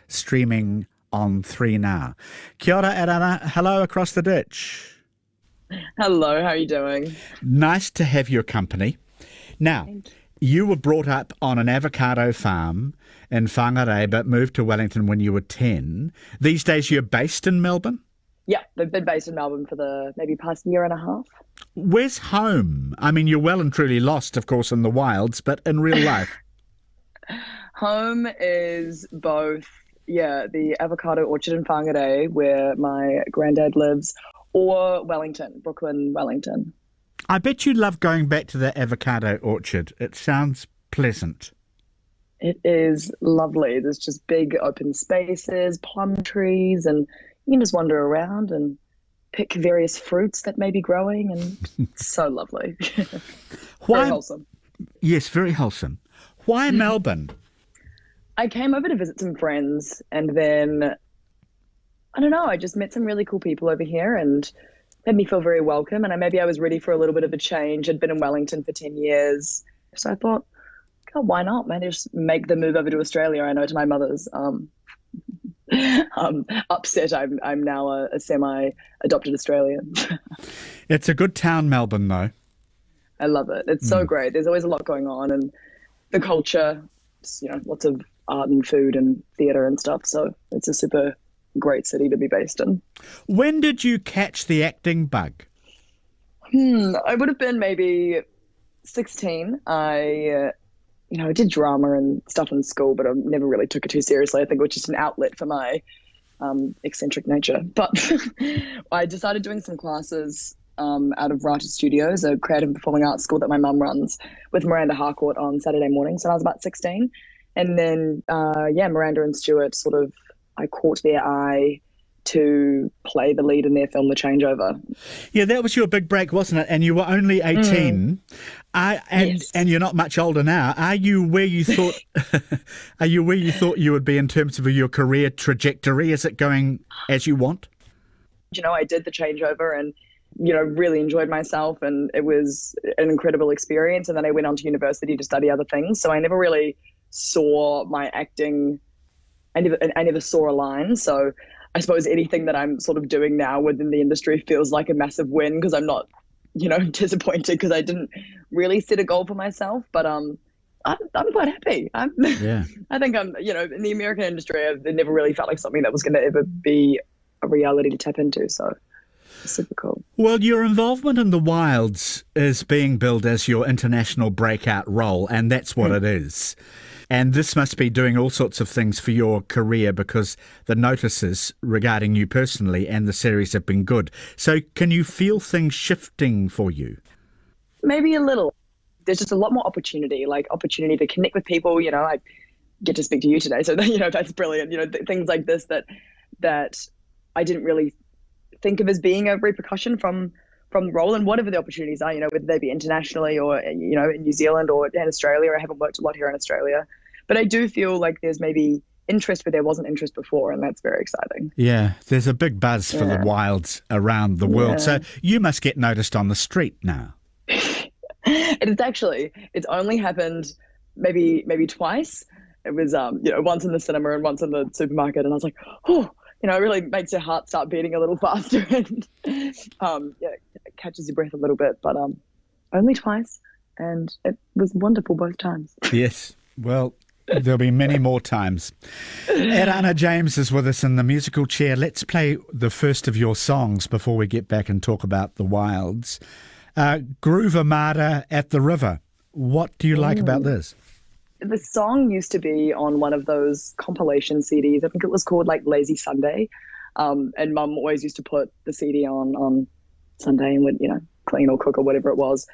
streaming on 3 Now. Kia ora, Erana. Hello across the ditch. Hello, how are you doing? Nice to have your company. Now, you were brought up on an avocado farm in Whangarei, but moved to Wellington when you were 10. These days you're based in Melbourne? Yeah, they've been based in Melbourne for the maybe past year and a half. Where's home? I mean, you're well and truly lost, of course, in the wilds, but in real life. Home is both, the avocado orchard in Whangarei, where my granddad lives, or Wellington, Brooklyn, Wellington. I bet you love going back to the avocado orchard. It sounds pleasant. It is lovely. There's just big open spaces, plum trees, and you can just wander around and pick various fruits that may be growing, and it's so lovely. Very wholesome. Yes, very wholesome. Why Melbourne? I came over to visit some friends, and then, I don't know, I just met some really cool people over here and made me feel very welcome. And maybe I was ready for a little bit of a change. I'd been in Wellington for 10 years. So I thought, God, why not? Maybe just make the move over to Australia. I know to my mother's upset I'm now a semi-adopted Australian. It's a good town, Melbourne, though. I love it. It's so great. There's always a lot going on, and the culture, lots of art and food and theatre and stuff. So it's a super great city to be based in. When did you catch the acting bug? I would have been maybe 16. I did drama and stuff in school, but I never really took it too seriously. I think it was just an outlet for my eccentric nature. But I decided doing some classes out of Writer Studios, a creative performing arts school that my mum runs, with Miranda Harcourt on Saturday mornings when I was about 16. And then, Miranda and Stuart I caught their eye to play the lead in their film, The Changeover. Yeah, that was your big break, wasn't it? And you were only 18. Yes. And you're not much older now. Are you where you thought you would be in terms of your career trajectory? Is it going as you want? I did The Changeover and, really enjoyed myself, and it was an incredible experience. And then I went on to university to study other things. So I never really saw my acting, I never saw a line. So I suppose anything that I'm sort of doing now within the industry feels like a massive win, because I'm not, disappointed because I didn't really set a goal for myself. But I'm quite happy. I think I'm, in the American industry, it never really felt like something that was going to ever be a reality to tap into. So it's super cool. Well, your involvement in the wilds is being billed as your international breakout role, and that's what it is. And this must be doing all sorts of things for your career, because the notices regarding you personally and the series have been good. So can you feel things shifting for you? Maybe a little. There's just a lot more opportunity to connect with people. I get to speak to you today, so that's brilliant. Things like this that I didn't really think of as being a repercussion from the role, and whatever the opportunities are, whether they be internationally or, in New Zealand or in Australia. I haven't worked a lot here in Australia, but I do feel like there's maybe interest where there wasn't interest before, and that's very exciting. Yeah, there's a big buzz for the wilds around the world. So you must get noticed on the street now. It's only happened maybe twice. It was, once in the cinema and once in the supermarket, and I was like, oh, it really makes your heart start beating a little faster and it catches your breath a little bit, but only twice, and it was wonderful both times. Yes, well, there'll be many more times. Erana James is with us in the musical chair. Let's play the first of your songs before we get back and talk about the wilds. Groove Armada at the River. What do you like about this? The song used to be on one of those compilation CDs. I think it was called Lazy Sunday. And Mum always used to put the CD on Sunday and would, clean or cook or whatever it was.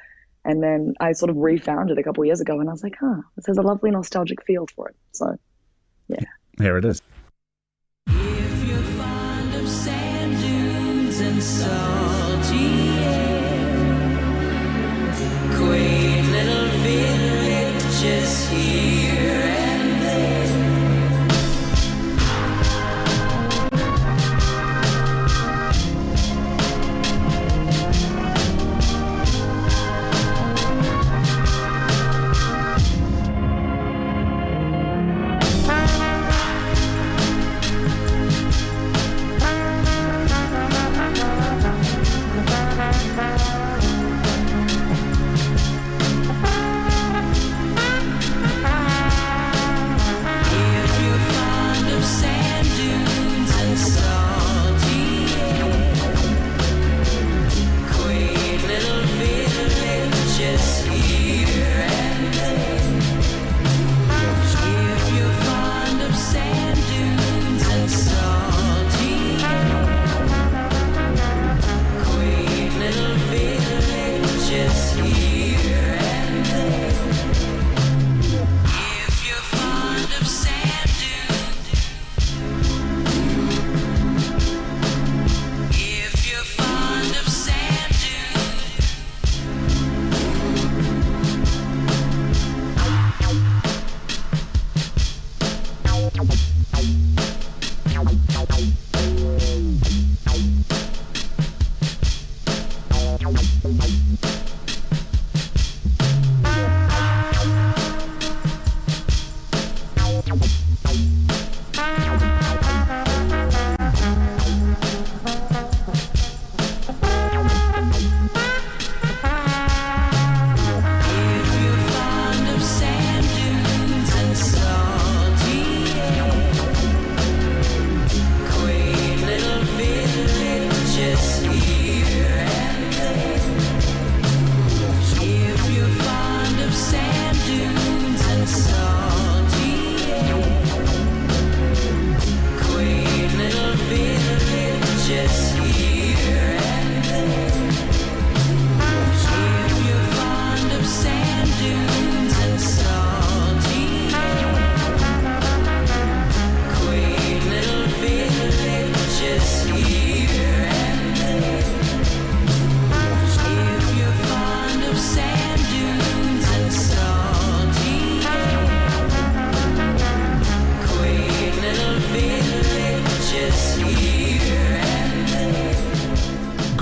And then I sort of refound it a couple of years ago, and I was like, this has a lovely nostalgic feel for it. So, yeah. Here it is. If you're fond of sand dunes and salty air, quaint little villages here and there,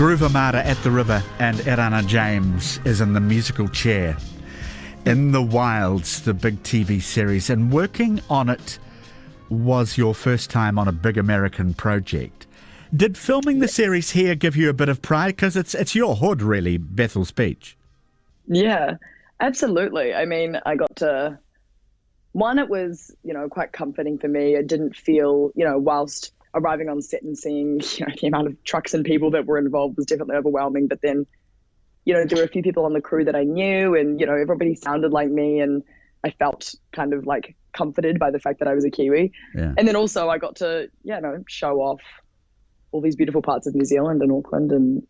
Groove Mara at the River and Erana James is in the musical chair. In the Wilds, the big TV series, and working on it was your first time on a big American project. Did filming the series here give you a bit of pride? Because it's your hood, really, Bethel's Beach. Yeah, absolutely. I mean, I got to... One, it was, quite comforting for me. It didn't feel, whilst arriving on set and seeing, the amount of trucks and people that were involved was definitely overwhelming. But then, there were a few people on the crew that I knew and, everybody sounded like me, and I felt kind of like comforted by the fact that I was a Kiwi. Yeah. And then also I got to, show off all these beautiful parts of New Zealand and Auckland and,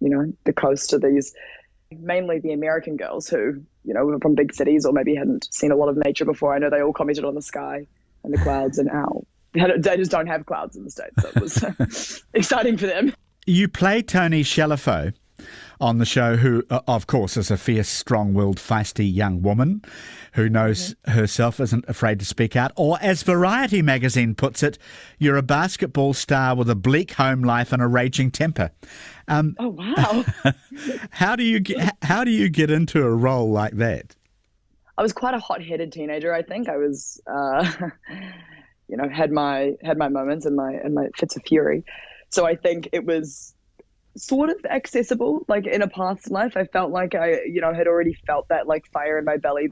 the coast to these, mainly the American girls who, were from big cities or maybe hadn't seen a lot of nature before. I know they all commented on the sky and the clouds and ow. They just don't have clouds in the States, so it was exciting for them. You play Tony Shalafo on the show, who, of course, is a fierce, strong-willed, feisty young woman who knows herself, isn't afraid to speak out. Or, as Variety magazine puts it, you're a basketball star with a bleak home life and a raging temper. Oh, wow. How do you get into a role like that? I was quite a hot-headed teenager, I think. I was... had my moments and my fits of fury. So I think it was sort of accessible. Like in a past life, I felt like I, had already felt that like fire in my belly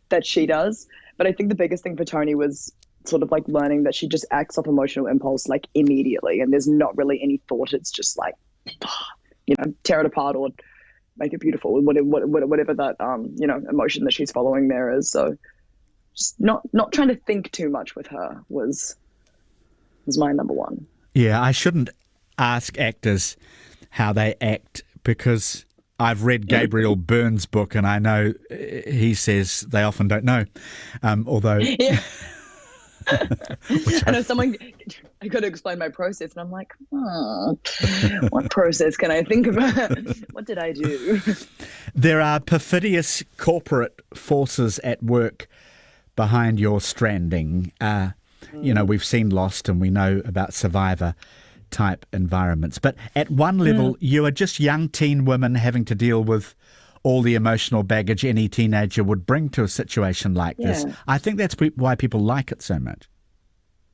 that she does. But I think the biggest thing for Tony was sort of like learning that she just acts off emotional impulse like immediately, and there's not really any thought. It's just like, tear it apart or make it beautiful, whatever that emotion that she's following there is. So. Just not trying to think too much with her was my number one. Yeah, I shouldn't ask actors how they act because I've read Gabriel Byrne's book and I know he says they often don't know. Although... Yeah. I know I got to explain my process and I'm like, what process can I think about? What did I do? There are perfidious corporate forces at work behind your stranding. We've seen Lost and we know about Survivor type environments. But at one level, you are just young teen women having to deal with all the emotional baggage any teenager would bring to a situation like this. I think that's why people like it so much.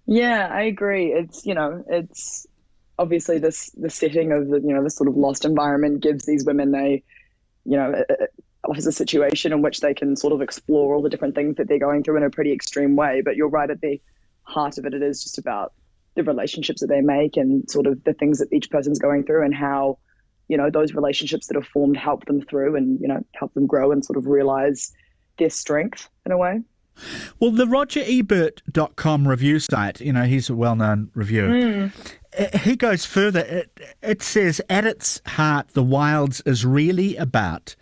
Yeah, I agree. It's, it's obviously the setting of the sort of Lost environment gives these women offers a situation in which they can sort of explore all the different things that they're going through in a pretty extreme way. But you're right, at the heart of it, it is just about the relationships that they make and sort of the things that each person's going through and how, those relationships that are formed help them through and, help them grow and sort of realize their strength in a way. Well, the RogerEbert.com review site, he's a well-known reviewer. He goes further. It says, at its heart, The Wilds is really about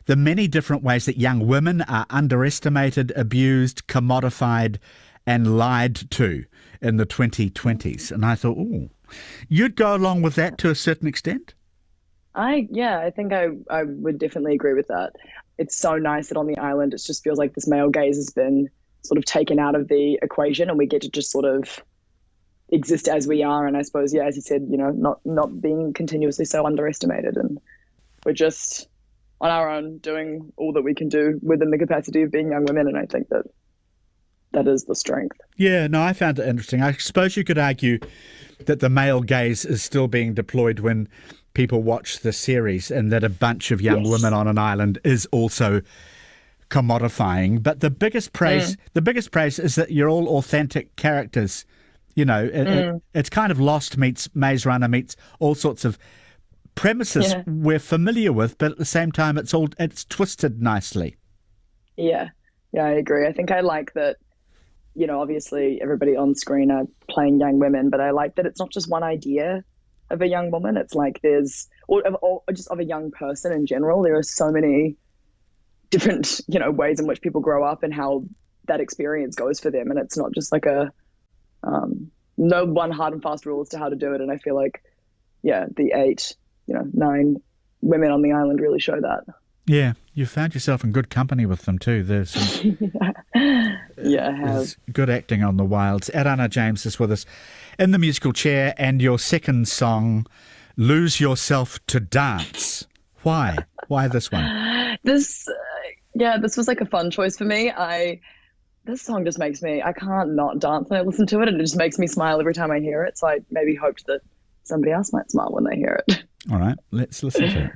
the many different ways that young women are underestimated, abused, commodified, and lied to in the 2020s. And I thought, you'd go along with that to a certain extent? I think I would definitely agree with that. It's so nice that on the island, it just feels like this male gaze has been sort of taken out of the equation and we get to just sort of exist as we are. And I suppose, as you said, not being continuously so underestimated. And we're just on our own doing all that we can do within the capacity of being young women. And I think that is the strength. Yeah, no, I found it interesting. I suppose you could argue that the male gaze is still being deployed when people watch the series and that a bunch of young women on an island is also commodifying. But the biggest praise is that you're all authentic characters. It's kind of Lost meets Maze Runner meets all sorts of premises we're familiar with, but at the same time it's twisted nicely. Yeah, I agree. I think I like that, obviously everybody on screen are playing young women, but I like that it's not just one idea of a young woman. It's like there's, or just of a young person in general. There are so many different, ways in which people grow up and how that experience goes for them. And it's not just like no one hard and fast rule as to how to do it. And I feel like, the 9 women on the island really show that. Yeah, you found yourself in good company with them too. There's some, I have. There's good acting on The Wilds. Erana James is with us in the musical chair, and your second song Lose Yourself to Dance. Why? Why this one? This, this was like a fun choice for me. This song just makes me, I can't not dance when I listen to it, and it just makes me smile every time I hear it. So I maybe hoped that somebody else might smile when they hear it. All right, let's listen to it.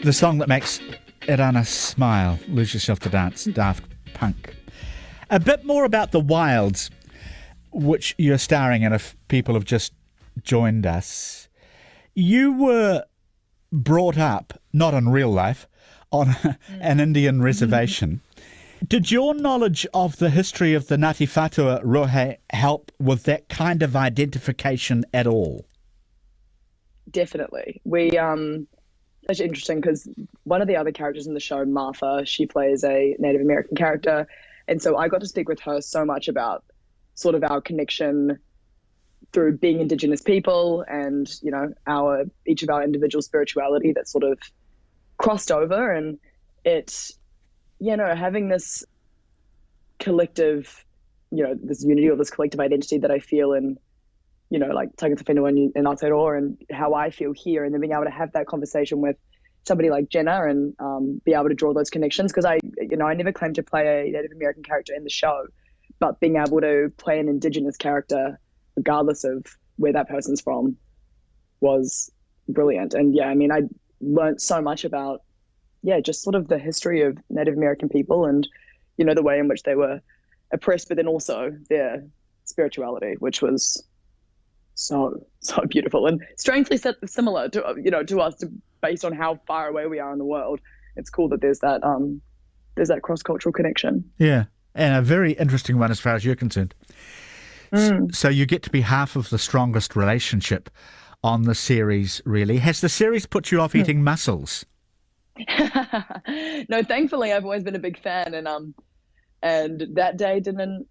The song that makes Erana smile, Lose Yourself to Dance, Daft Punk. A bit more about The Wilds, which you're starring in if people have just joined us. You were brought up, not in real life, on an Indian reservation. Did your knowledge of the history of the Ngāti Whātua Rohe help with that kind of identification at all? Definitely. It's interesting because one of the other characters in the show, Martha, she plays a Native American character. And so I got to speak with her so much about sort of our connection through being Indigenous people and, you know, each of our individual spirituality that sort of crossed over, and it, having this collective, this unity or this collective identity that I feel in, like Tagata in Aotearoa, and how I feel here, and then being able to have that conversation with somebody like Jenna and be able to draw those connections, because I never claimed to play a Native American character in the show, but being able to play an Indigenous character regardless of where that person's from was brilliant. And I learned so much about just sort of the history of Native American people, and the way in which they were oppressed, but then also their spirituality, which was so beautiful and strangely similar to to us, based on how far away we are in the world. It's cool that there's that cross-cultural connection. Yeah, and a very interesting one as far as you're concerned. So you get to be half of the strongest relationship on the series, really. Has the series put you off eating mussels? No, thankfully I've always been a big fan, and that day didn't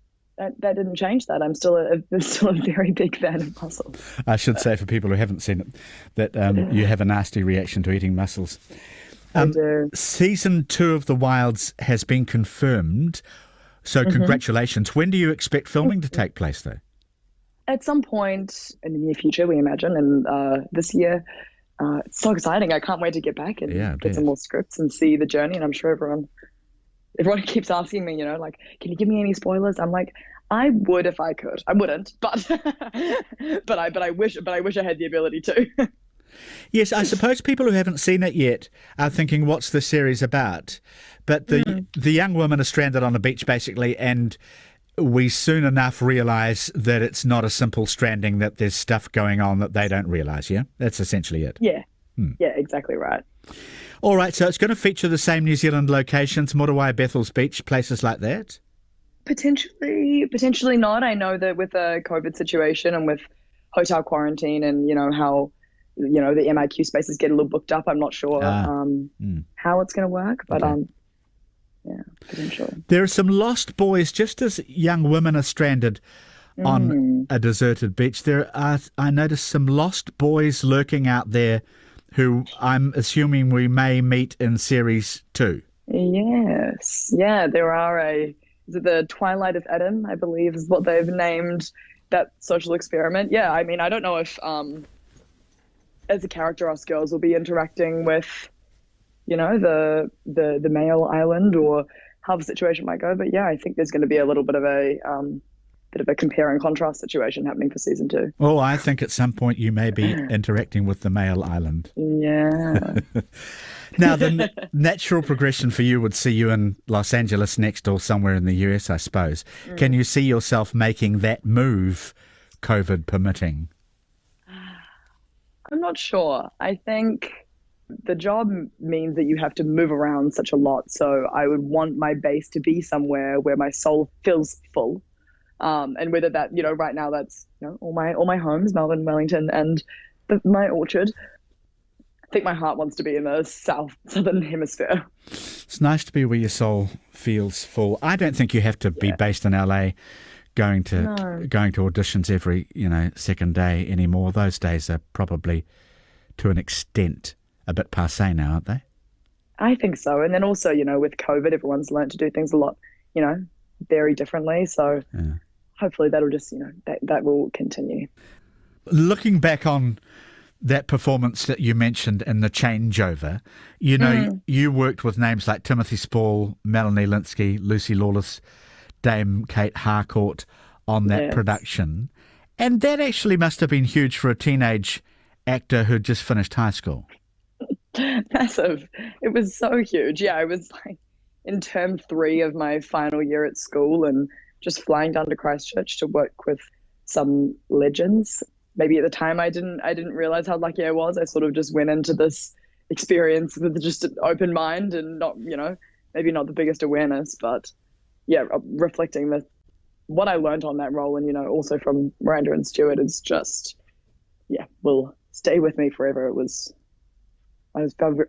change that. I'm still a very big fan of mussels. I should say, for people who haven't seen it, that you have a nasty reaction to eating mussels. Season 2 of The Wilds has been confirmed, so congratulations. When do you expect filming to take place, though? At some point in the near future, we imagine, and this year. It's so exciting. I can't wait to get back and get some more scripts and see the journey. And I'm sure everyone keeps asking me, like, can you give me any spoilers? I'm like, I would if I could. I wouldn't, but but I wish I had the ability to. Yes, I suppose people who haven't seen it yet are thinking, what's the series about? But the young woman is stranded on a beach, basically, and we soon enough realise that it's not a simple stranding, that there's stuff going on that they don't realise, yeah? That's essentially it. Yeah. Yeah, exactly right. All right, so it's going to feature the same New Zealand locations, Morawai, Bethel's Beach, places like that? Potentially not. I know that with the COVID situation and with hotel quarantine and, how, the MIQ spaces get a little booked up, I'm not sure how it's going to work, but yeah, potentially. There are some lost boys, just as young women are stranded on a deserted beach. I noticed some lost boys lurking out there who I'm assuming we may meet in series 2. Yes. Yeah, there are is it the Twilight of Adam, I believe is what they've named that social experiment. Yeah, I don't know if as a character us girls will be interacting with the male island or how the situation might go. But yeah, I think there's going to be a little bit of a compare and contrast situation happening for season 2. Oh, I think at some point you may be interacting with the male island. Yeah. Now, the natural progression for you would see you in Los Angeles next, or somewhere in the US, I suppose. Can you see yourself making that move, COVID permitting? I'm not sure. I think the job means that you have to move around such a lot. So I would want my base to be somewhere where my soul feels full. And whether that, right now that's, all my homes, Melbourne, Wellington, and my orchard. I think my heart wants to be in the southern hemisphere. It's nice to be where your soul feels full. I don't think you have to be based in LA going to auditions every, second day anymore. Those days are probably, to an extent, a bit passé now, aren't they? I think so. And then also, with COVID, everyone's learned to do things a lot, very differently. So hopefully that'll just, that will continue. Looking back on that performance that you mentioned in The Changeover, you worked with names like Timothy Spall, Melanie Linsky, Lucy Lawless, Dame Kate Harcourt on that production. And that actually must have been huge for a teenage actor who'd just finished high school. Massive. It was so huge. Yeah, I was in term 3 of my final year at school and just flying down to Christchurch to work with some legends. Maybe at the time I didn't realize how lucky I was. I sort of just went into this experience with just an open mind and not, maybe not the biggest awareness, but yeah, reflecting what I learned on that role and, also from Miranda and Stuart is just, will stay with me forever. I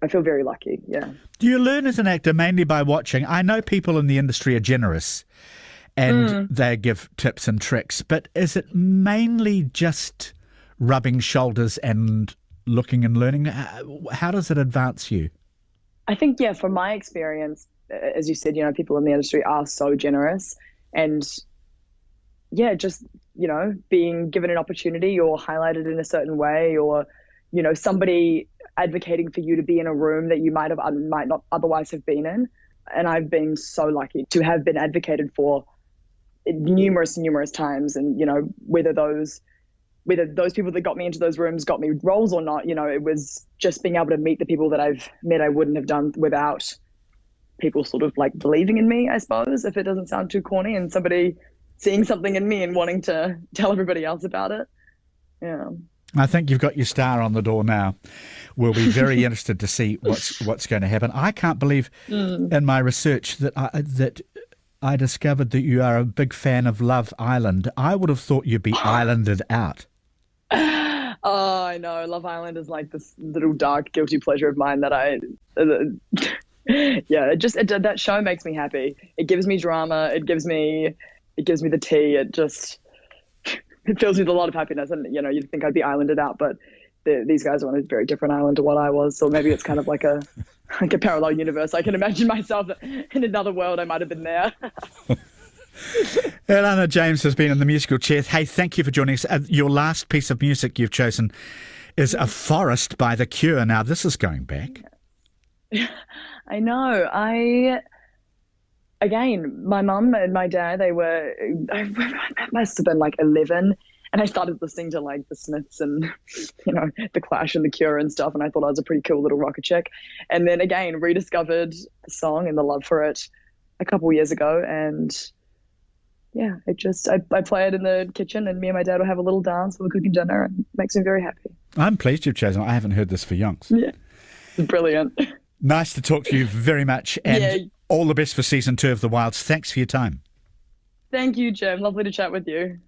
feel very lucky, yeah. Do you learn as an actor mainly by watching? I know people in the industry are generous and they give tips and tricks, but is it mainly just rubbing shoulders and looking and learning? How does it advance you? I think, yeah, from my experience, as you said, people in the industry are so generous. And yeah, just, being given an opportunity or highlighted in a certain way, or, somebody advocating for you to be in a room that you might not otherwise have been in. And I've been so lucky to have been advocated for numerous times. And, whether those people that got me into those rooms got me roles or not, it was just being able to meet the people that I've met I wouldn't have done without people sort of like believing in me, I suppose, if it doesn't sound too corny, and somebody seeing something in me and wanting to tell everybody else about it. Yeah. I think you've got your star on the door now. We'll be very interested to see what's going to happen. I can't believe in my research that I discovered that you are a big fan of Love Island. I would have thought you'd be islanded out. Oh, I know. Love Island is like this little dark, guilty pleasure of mine that yeah, that show makes me happy. It gives me drama. It gives me the tea. It fills me with a lot of happiness. And, you'd think I'd be islanded out, but these guys are on a very different island to what I was. So maybe it's kind of like a parallel universe. I can imagine myself in another world. I might have been there. Erana James has been in the musical chair. Hey, thank you for joining us. Your last piece of music you've chosen is A Forest by The Cure. Now, this is going back. I know. Again, my mum and my dad, I must have been like 11. And I started listening to like the Smiths and, the Clash and the Cure and stuff. And I thought I was a pretty cool little rocker chick. And then again, rediscovered the song and the love for it a couple years ago. And yeah, I play it in the kitchen, and me and my dad will have a little dance while we're cooking dinner, and it makes me very happy. I'm pleased you've chosen. I haven't heard this for yonks. Yeah, it's brilliant. Nice to talk to you very much, and all the best for season 2 of The Wilds. Thanks for your time. Thank you, Jim. Lovely to chat with you.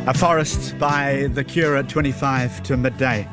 A Forest by The Cure at 25 to midday.